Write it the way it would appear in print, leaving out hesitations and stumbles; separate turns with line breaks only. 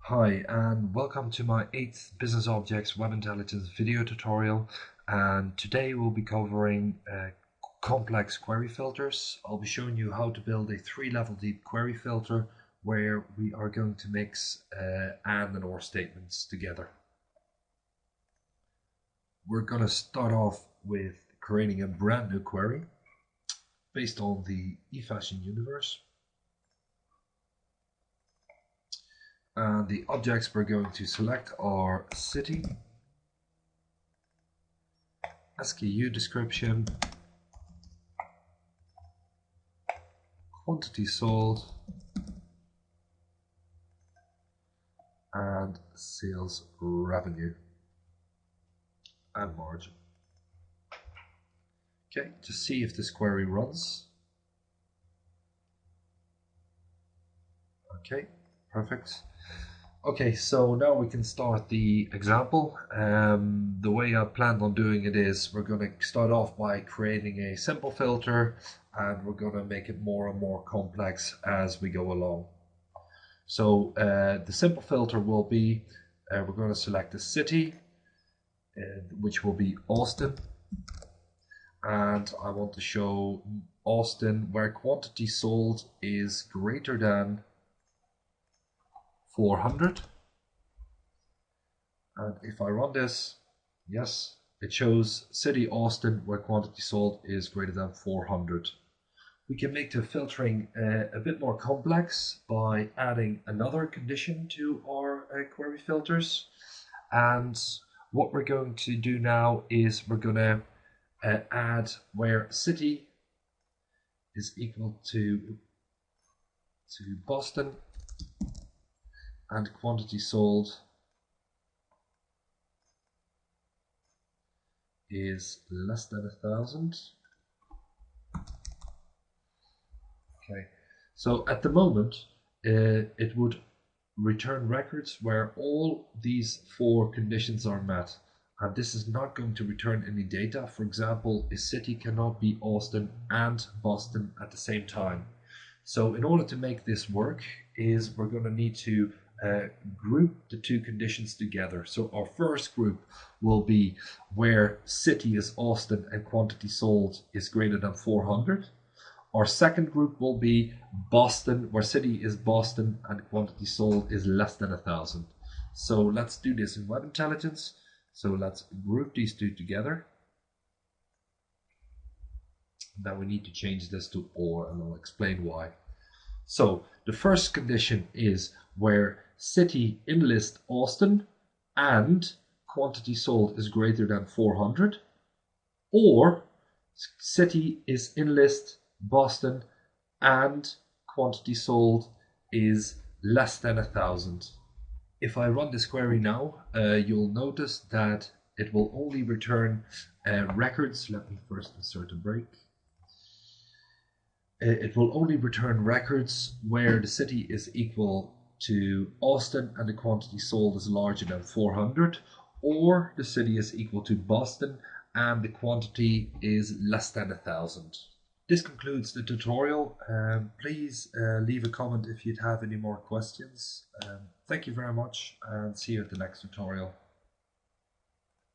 Hi and welcome to my 8th Business Objects Web Intelligence video tutorial, and today we'll be covering complex query filters. I'll be showing you how to build a 3-level deep query filter where we are going to mix and or statements together. We're going to start off with creating a brand new query based on the eFashion universe. And the objects we're going to select are city, SKU description, quantity sold, and sales revenue and margin. Okay, to see if this query runs. Okay, perfect. Okay, so now we can start the example. The way I planned on doing it is we're going to start off by creating a simple filter, and we're going to make it more and more complex as we go along. So the simple filter will be, we're going to select a city, which will be Austin. And I want to show Austin where quantity sold is greater than 400. And if I run this, yes, it shows city Austin where quantity sold is greater than 400. We can make the filtering a bit more complex by adding another condition to our query filters. And what we're going to do now is we're going to add where city is equal to Boston and quantity sold is less than 1,000. Okay, so at the moment it would return records where all these 4 conditions are met, and this is not going to return any data. For example, a city cannot be Austin and Boston at the same time. So in order to make this work is we're going to need to group the 2 conditions together. So our first group will be where city is Austin and quantity sold is greater than 400. Our second group will be Boston, where city is Boston and quantity sold is less than 1,000. So let's do this in Web Intelligence. So let's group these 2 together. Now we need to change this to OR, and I'll explain why. So the first condition is where city in list Austin and quantity sold is greater than 400, or city is in list Boston and quantity sold is less than 1,000. If I run this query now, you'll notice that it will only return records. Let me first insert a break. It will only return records where the city is equal to Austin and the quantity sold is larger than 400, or the city is equal to Boston and the quantity is less than 1,000. This concludes the tutorial. Please leave a comment if you'd have any more questions. Thank you very much, and see you at the next tutorial.